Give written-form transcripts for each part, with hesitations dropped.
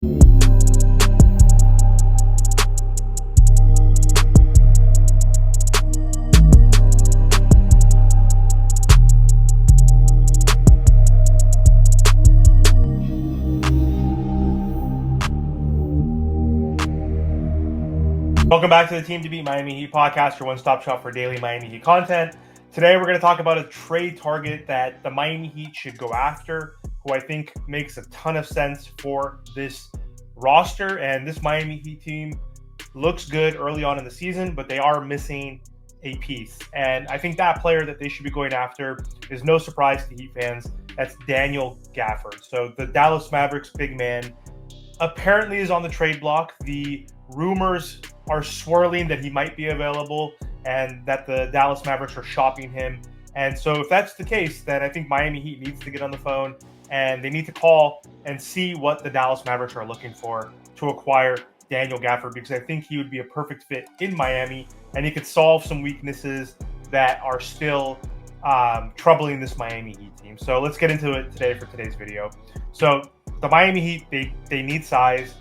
Welcome back to the Team to Beat Miami Heat podcast, your one-stop shop for daily Miami Heat content. Today we're going to talk about a trade target that the Miami Heat should go after, who I think makes a ton of sense for this roster. And this Miami Heat team looks good early on in the season, but they are missing a piece. And I think that player that they should be going after is no surprise to Heat fans. That's Daniel Gafford. So the Dallas Mavericks big man apparently is on the trade block. The rumors are swirling that he might be available and that the Dallas Mavericks are shopping him. And so if that's the case, then I think Miami Heat needs to get on the phone and they need to call and see what the Dallas Mavericks are looking for to acquire Daniel Gafford, because I think he would be a perfect fit in Miami and he could solve some weaknesses that are still troubling this Miami Heat team. So let's get into it today for today's video. So the Miami Heat, they need size.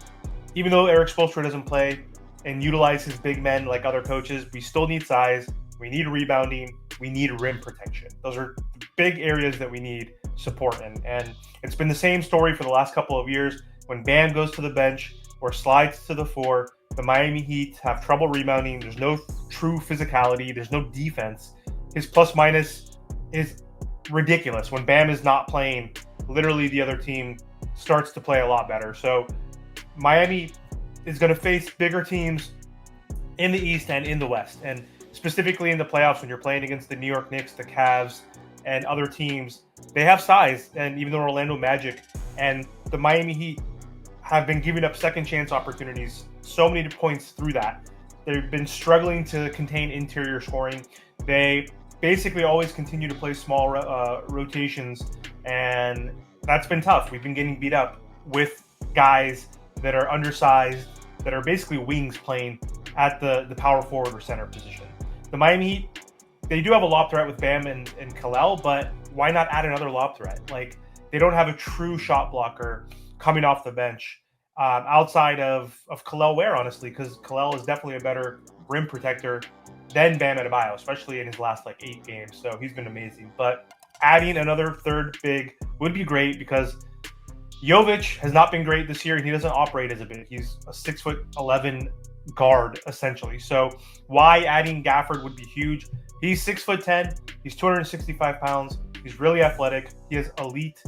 Even though Erik Spoelstra doesn't play and utilize his big men like other coaches, we still need size. We need rebounding. We need rim protection. Those are big areas that we need support in. And it's been the same story for the last couple of years. When Bam goes to the bench or slides to the floor, the Miami Heat have trouble rebounding. There's no true physicality. There's no defense. His plus minus is ridiculous. When Bam is not playing, literally the other team starts to play a lot better. So Miami is going to face bigger teams in the East and in the West, and specifically in the playoffs when you're playing against the New York Knicks, the Cavs, and other teams. They have size, and even the Orlando Magic and the Miami Heat have been giving up second chance opportunities so many points through that. They've been struggling to contain interior scoring. They basically always continue to play small rotations, and that's been tough. We've been getting beat up with guys that are undersized, that are basically wings playing at the power forward or center position. The Miami Heat, they do have a lob threat with Bam and Kalel, but why not add another lob threat? Like, they don't have a true shot blocker coming off the bench outside of Kalel Ware, honestly, because Kalel is definitely a better rim protector than Bam Adebayo, especially in his last 8 games. So he's been amazing. But adding another third big would be great, because Jovic has not been great this year, and he doesn't operate as a big. He's a 6'11" guard, essentially. So why adding Gafford would be huge. He's 6'10". He's 265 pounds. He's really athletic. He has elite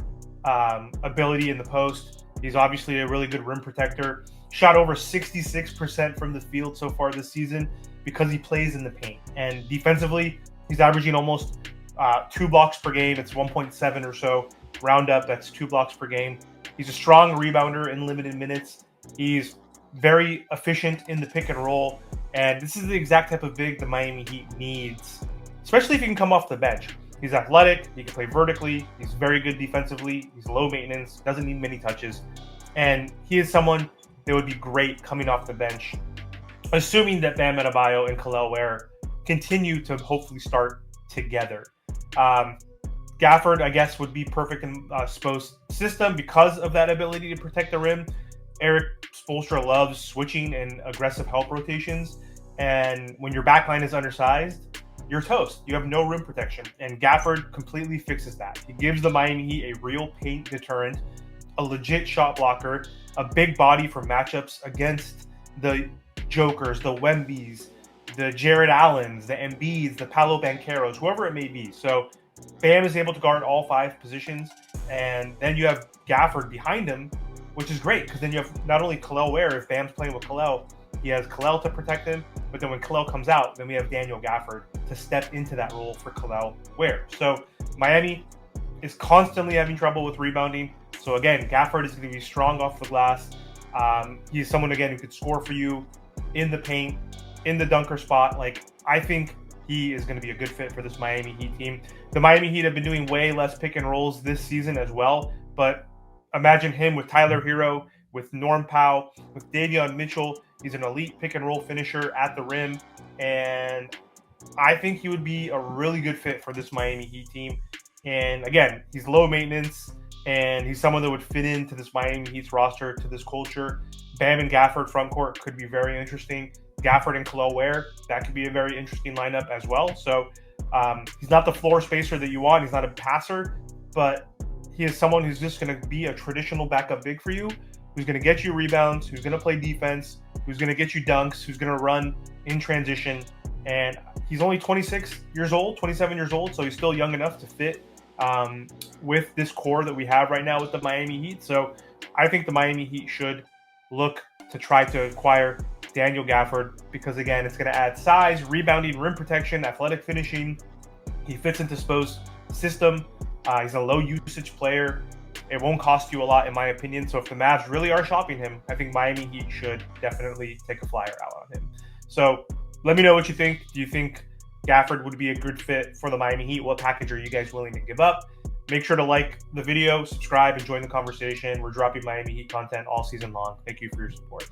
ability in the post. He's obviously a really good rim protector. Shot over 66% from the field so far this season because he plays in the paint. And defensively, he's averaging almost 2 blocks per game. It's 1.7 or so. Round up, that's 2 blocks per game. He's a strong rebounder in limited minutes. He's very efficient in the pick and roll. And this is the exact type of big the Miami Heat needs, especially if he can come off the bench. He's athletic. He can play vertically. He's very good defensively. He's low maintenance. Doesn't need many touches. And he is someone that would be great coming off the bench, assuming that Bam Adebayo and Kalel Ware continue to hopefully start together. Gafford, I guess, would be perfect in Spo's system because of that ability to protect the rim. Erik Spoelstra loves switching and aggressive help rotations. And when your backline is undersized, you're toast. You have no rim protection. And Gafford completely fixes that. He gives the Miami Heat a real paint deterrent, a legit shot blocker, a big body for matchups against the Jokers, the Wembys, the Jared Allens, the Embiids, the Paolo Bancheros, whoever it may be. So Bam is able to guard all 5 positions, and then you have Gafford behind him, which is great, because then you have not only Kalel Ware. If Bam's playing with Kalel, he has Kalel to protect him, but then when Kalel comes out, then we have Daniel Gafford to step into that role for Kalel Ware. So Miami is constantly having trouble with rebounding. So again, Gafford is going to be strong off the glass. He's someone, again, who could score for you in the paint, in the dunker spot. I think he is going to be a good fit for this Miami Heat team. The Miami Heat have been doing way less pick and rolls this season as well, but imagine him with Tyler Hero, with Norm Powell, with Davion Mitchell. He's an elite pick and roll finisher at the rim, and I think he would be a really good fit for this Miami Heat team. And again, he's low maintenance. and he's someone that would fit into this Miami Heat's roster, to this culture. Bam and Gafford frontcourt could be very interesting. Gafford and Khalil Ware, that could be a very interesting lineup as well. So he's not the floor spacer that you want. He's not a passer, but he is someone who's just going to be a traditional backup big for you, who's going to get you rebounds, who's going to play defense, who's going to get you dunks, who's going to run in transition. And he's only 26 years old, 27 years old, so he's still young enough to fit with this core that we have right now with the Miami Heat. So I think the Miami Heat should look to try to acquire Daniel Gafford because, again, it's going to add size, rebounding, rim protection, athletic finishing. He fits into Spo's system. He's a low-usage player. It won't cost you a lot, in my opinion. So if the Mavs really are shopping him, I think Miami Heat should definitely take a flyer out on him. So let me know what you think. Do you think Gafford would be a good fit for the Miami Heat? What package are you guys willing to give up? Make sure to like the video, subscribe, and join the conversation. We're dropping Miami Heat content all season long. Thank you for your support.